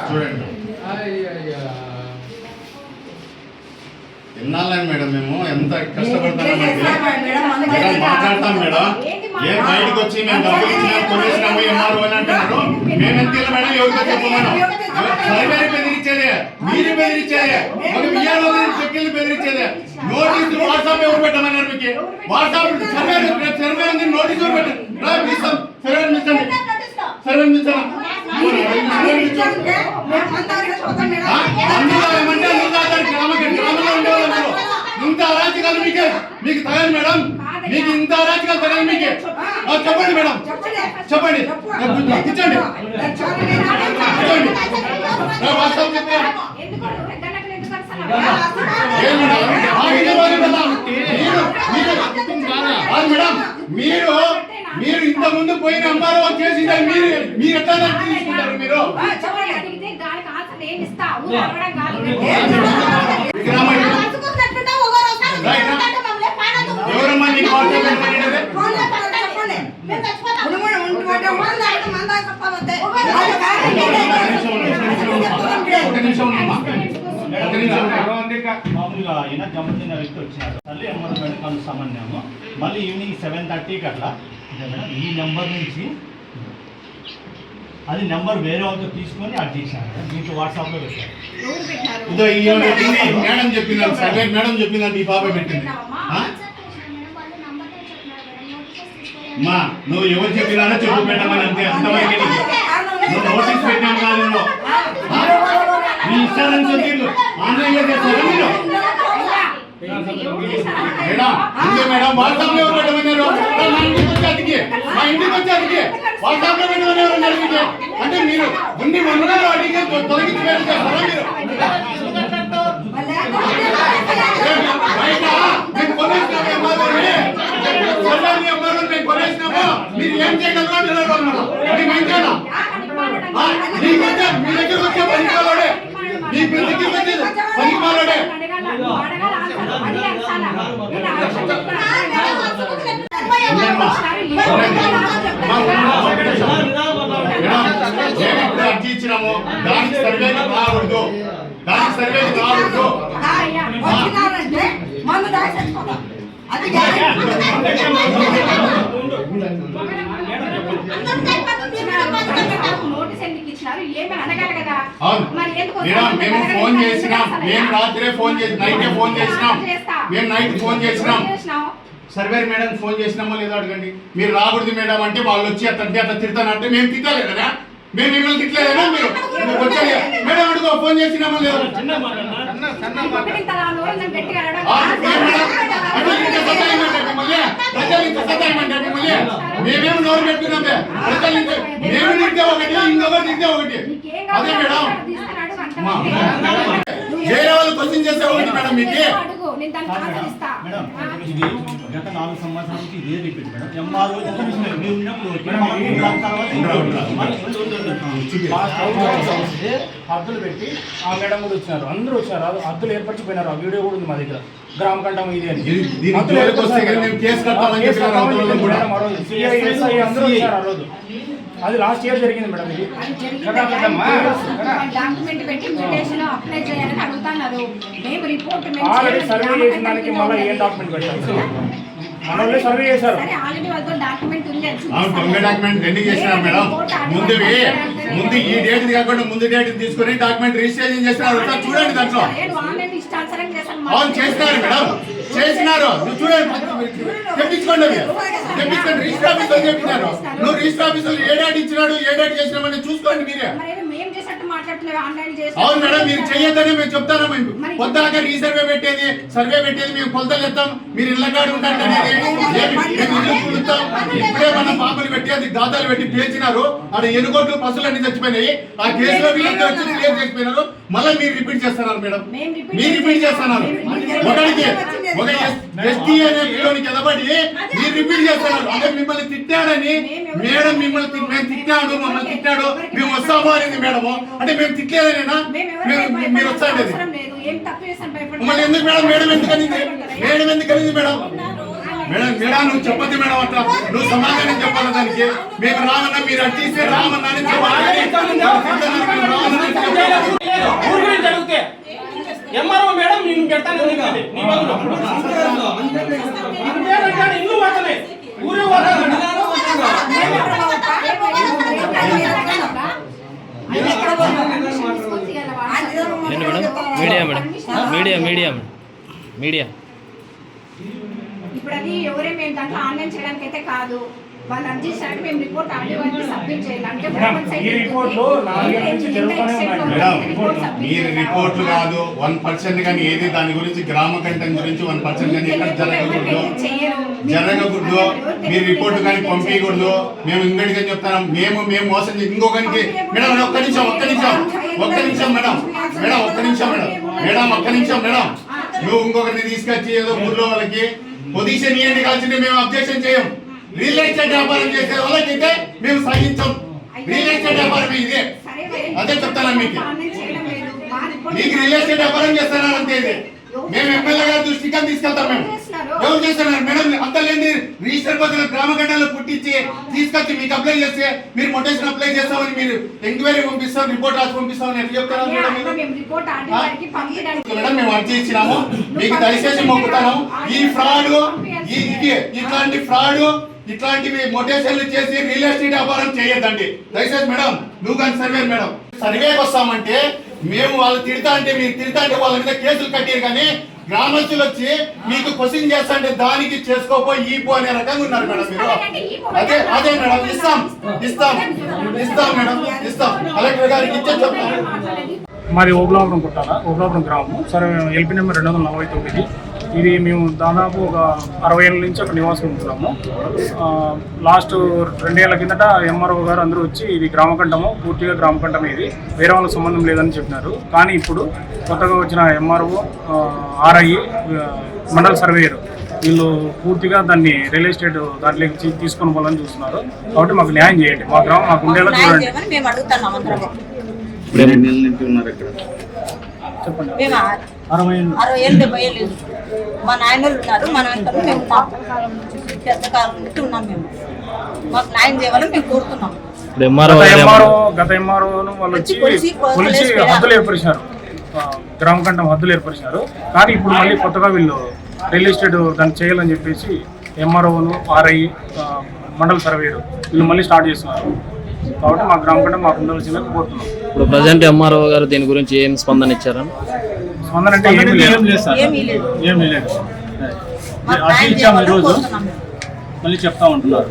చూడండి ఎన్నాళ్ళని మేడం మేము ఎంత కష్టపడతాం మాట్లాడతాం మేడం. ఏ బయటకు వచ్చి మేము డబ్బులు ఇచ్చినా కొనేసినాము ఎంఆర్ఓ అని అంటున్నారు. మేమెంత మేడం ఎవరితో చెప్పమేడం? సర్వేని బెదిరించేదే, మీరు బెదిరించేదే, ఒక బియ్యాలు చెక్కిళ్ళు బెదిరించేదే. నోటీసులు వాట్సాప్ ఎవరు పెట్టమన్నారు? మీకు వాట్సాప్ సర్వే ఉంది, నోటీసు ఎవరు పెట్టండి. సర్వే మించండి, సర్వే మించండి. అందులో ఏమంటే గ్రామంలో ఉండేవాళ్ళు ఇంత అరాచకాలు మీకు తగదు మేడం, మీకు ఇంత అరాచకాలు తగదు మీకు. చెప్పండి మేడం, చెప్పండి, ఇచ్చండి వాట్సాప్ మేడం. మీరు ఇంత ముందు పోయిన ఎంఆర్ఓ చేసి మీరు ఎట్లా తీసుకుంటారు? మీరు ఎవరమ్మా నీకు మామూలుగా అయినా జమ్మతిన వ్యక్తి వచ్చినారు. తల్లి ఎంఆర్ఓ కలుస్తామన్నాము. మళ్ళీ ఈవినింగ్ 7:30కి అట్లా ఈ నెంబర్ నుంచి అది నెంబర్ వేరే వాళ్ళతో తీసుకొని అది చేశాను. మీకు వాట్సాప్లో పెట్టారు. మేడం చెప్పింది, సర్వే మేడం చెప్పిందంటే ఈ పాప పెట్టింది. మా నువ్వు ఎవరు చెప్పినారో చెప్పు పెట్టమని అంతే. అంతవరకు నువ్వు నోటీస్ పెట్టాను కాదు. మీ ఇన్సూరెన్స్ ఆన్లైన్లో చేస్తారా మీరు? మేడం వాట్సాప్ లో ఎవరు పెట్టమన్నారు? మా ఇంటికి వచ్చి అడిగి వాట్సాప్ లో పెట్టమన్నారు అంటే మీరు ఉండి మొన్నలో అడిగి తొలగించి చేస్తారా మీరు? మేము కొనేసినాము, మేము కొనేసినాము, మీరు ఏం చేయగలరు అంటున్నారు. మేము ఏం చేయాలా? మీ దగ్గరకు వచ్చే పనికిమాలోడే, మీ దగ్గరికి వచ్చే పనికిమాలోడే. అర్జీ ఇచ్చినాము, దానికి సర్వేకి రాకూడదు, దానికి సర్వేకి రాకూడదు. మేము ఫోన్ చేసినాం, మేము రాత్రే ఫోన్ చేసి నైటే ఫోన్ చేసినాం, మేము నైట్ ఫోన్ చేసినాం. సర్వేర్ మేడం ఫోన్ చేసినామో లేదో అడగండి. మీరు రాకూడదు మేడం అంటే వాళ్ళు వచ్చి అట్లా తిడతానంటే మేము తిట్టలేదు కదా, మేము మిమ్మల్ని తిట్టలేదా? మీరు వచ్చారు మేడం అడుగు ఫోన్ చేసినామో లేదో. మేమేమి నోరు పెట్టుకున్నామే, మేము తింటే ఒకటి, ఇంకొకటి తింటే ఒకటి. అదే మేడం వేరే వాళ్ళు క్వశ్చన్ చేసే ఒకటి మేడం. మీకు గత 4 సంవత్సరాల నుంచి ఇదే రిపీట్ మేడం. ఎంఆర్ఓ హద్దులు పెట్టి ఆ మేడం కూడా వచ్చినారు, అందరూ వచ్చారు, హద్దులు ఏర్పరిచిపోయినారు. ఆ వీడియో కూడా ఉంది మా దగ్గర. గ్రామ కంఠం ఇది అని అందరూ వచ్చారు ఆ రోజు. అది లాస్ట్ ఇయర్ జరిగింది మేడం. ఇది ఆల్రెడీ సర్వే చేసిన దానికి మళ్ళీ ఏం డాక్యుమెంట్ పెట్టారు? మనోళ్ళే సర్వే చేశారు. డాక్యుమెంట్ రెడీ చేసినారు మేడం. ముందు ఈ డేట్ కాకుండా ముందు డేట్ తీసుకుని డాక్యుమెంట్ రిజిస్ట్రేషన్ చేసినారు. చూడండి దాంట్లో అవును చేసినారు మేడం, చేసినారు. చూడండి, తెప్పించుకోండి, తెప్పించుకోండి. రిజిస్టర్ ఆఫీస్ లో చెప్పినారు. నువ్వు రిజిస్టర్ ఆఫీస్ లో ఏ డేట్ ఇచ్చినాడు, ఏ డేట్ చేసినామని చూసుకోండి మీరే. అవును మేడం, మీరు చెయ్యొద్దని మేము చెప్తాను. మేము పొద్దాక రీసర్వే పెట్టేది, సర్వే పెట్టేది మేము కొలతలు ఎత్తాం, మీరు ఇళ్ళ కాడు ఉంటారు అనేది చూస్తాం. ఇప్పుడే మనం పాపలు పెట్టి అది దాదాలు పెట్టి పేర్చినారు. అక్కడ ఎనుగోట్లు పశువులన్నీ చచ్చిపోయినాయి. ఆ కేసులో వీళ్ళంతా వచ్చి క్లియర్ చేసిపోయినారు. మళ్ళీ మీరు రిపీట్ చేస్తున్నారు మేడం, మీరు రిపీట్ చేస్తున్నారు. ఒకరికి ఒక ఎస్టీ అనే పిల్లోనికి ఎదబడి మీరు రిపీట్ చేస్తున్నారు. అంటే మిమ్మల్ని తిట్టాడని మేడం, మిమ్మల్ని మేము తిట్టాడు, మమ్మల్ని తిట్టాడు, మేము వస్తాము అనేది మేడము. అంటే మేము తిట్టలేదనేనా? మీరు వచ్చాండి మమ్మల్ని ఎందుకు మేడం? మేడం ఎందుకనింది? మేడం ఎందుకనింది మేడం? మేడం నువ్వు చెప్పద్దు మేడం, అట్లా నువ్వు సమాధానం చెప్ప చెప్పాలి దానికి. మేము రామన్నా మీరు అట్టిస్తే రామన్నా అని చెప్పాలి. ఊరు గురించి అడిగితే ఎంఆర్ఓ మేడం నేను పెడతాను నీ బదులు ఇల్లు వాడలే ఊరే మీడియా ఇప్పుడు అది ఎవరే మేము దాంట్లో ఆన్లైన్ చేయడానికి అయితే కాదు. వాళ్ళు అర్జీ చేసినట్టు మేము రిపోర్ట్ ఆడియో వాళ్ళకి సబ్మిట్ చేయాలి. అంటే ఈ రిపోర్ట్లు 4 ఏళ్ల నుంచి జరుగుతూనే ఉన్నాయి. మీరు రిపోర్ట్లు కాదు 1% కానీ ఏది దాని గురించి గ్రామ కంటెంట్ గురించి 1% కానీ ఎక్కడ జరగకూడదు. మీరు రిపోర్ట్ కానీ పంపించకూడదు. మేము ఇంకొకటిగా చెప్తాం. మేము మోసం చేసి ఇంకొకరికి మేడం ఒక్క నిమిషం మేడం నువ్వు ఇంకొకరిని తీసుకొచ్చి ఏదో ఊర్లో వాళ్ళకి పొజిషన్ ఇవ్వండి కాల్సిందే మేము అబ్జెక్షన్ చేయం. రియల్ ఎస్టేట్ వ్యాపారం చేసే వాళ్ళకైతే మేము సహించాం. రియల్ ఎస్టేట్ వ్యాపారం ఇదే అదే చెప్తాను మీకు రియల్ ఎస్టేట్ వ్యాపారం చేస్తున్నారు అంతే. ఇది మేము ఎమ్మెల్యే గారి దృష్టికి తీసుకెళ్తాం. మేము ఎవరు చేస్తున్నారు మేడం అంత లేని రిజిస్టర్ బదులు గ్రామ గంటలో పుట్టించి తీసుకొచ్చి మీకు అప్లై చేస్తే మీరు మొటేషన్ అప్లై చేస్తామని మీరు ఎంక్వైరీ పంపిస్తాం రిపోర్ట్ రాసి పంపిస్తామని ఎట్లా చెప్తారా మేడం? మేడం మేము అర్జీ ఇచ్చినాము మీకు దయచేసి మొక్కుతాను. ఈ ఫ్రాడ్ ఇట్లాంటి ఫ్రాడ్ ఇట్లాంటివి మొటేషన్లు చేసి రియల్ ఎస్టేట్ వ్యాపారం చేయొద్దండి దయచేసి మేడం. నువ్వు కానీ సర్వే మేడం సర్వేకి వస్తామంటే మేము వాళ్ళు తిడతా అంటే మీరు తిడతా అంటే వాళ్ళ మీద కేసులు కట్టారు. కానీ గ్రామస్తులు వచ్చి మీకు క్వశ్చన్ చేస్తా అంటే దానికి చేసుకోపోయి ఈపో అనే రకంగా ఉన్నారు మేడం మీరు. అదే మేడం ఇస్తాం మేడం కలెక్టర్ గారికి ఇచ్చే చెప్తాం. మాది ఓబులాపురం కొట్టాల ఓబులాపురం గ్రామం సరే ఎల్పీ నెంబర్ 249. ఇది మేము దాదాపు ఒక 60 ఏళ్ళ నుంచి అక్కడ నివాసం ఉంటున్నాము. లాస్ట్ 2 ఏళ్ల కిందట ఎంఆర్ఓ గారు అందరూ వచ్చి ఇది గ్రామకంఠము పూర్తిగా గ్రామకంఠం ఇది వేరే వాళ్ళకి సంబంధం లేదని చెప్పినారు. కానీ ఇప్పుడు కొత్తగా వచ్చిన ఎంఆర్ఓ ఆర్ఐ మండల సర్వేయర్ వీళ్ళు పూర్తిగా దాన్ని రియల్ ఎస్టేట్ దాంట్లోకి తీసుకొని పోవాలని చూస్తున్నారు. కాబట్టి మాకు న్యాయం చేయండి. మా గ్రామం మాకు ఉండేలా చూడండి. చెప్పండి. 60 ఏళ్ళు 70 ఏళ్ళు మా నాయనలు ఉన్నారు. మనం మేము పెద్దకాలం నుంచి ఉన్నాం. మేము మాకు న్యాయం చేయాలని మేము కోరుతున్నాం. గత ఎంఆర్ఓ వాళ్ళు వచ్చి కొలిచి హద్దులు ఏర్పరిచినారు. గ్రామకంఠం హద్దులు ఏర్పరిచినారు. కానీ ఇప్పుడు మళ్ళీ కొత్తగా వీళ్ళు రియల్ ఎస్టేట్ దాన్ని చేయాలని చెప్పేసి ఎంఆర్ఓను ఆర్ఐ మండల సర్వేయర్ వీళ్ళు మళ్ళీ స్టార్ట్ చేస్తున్నారు. కాబట్టి మా గ్రామకంఠం మాకు ఉండాల్సిందని కోరుతున్నాం. ఇప్పుడు ప్రజెంట్ ఎంఆర్ఓ గారు దీని గురించి ఏం స్పందన ఇచ్చారు? స్పందన అంటే ఏమీ లేదు. ఇచ్చాము ఈరోజు మళ్ళీ చెప్తా ఉంటున్నారు.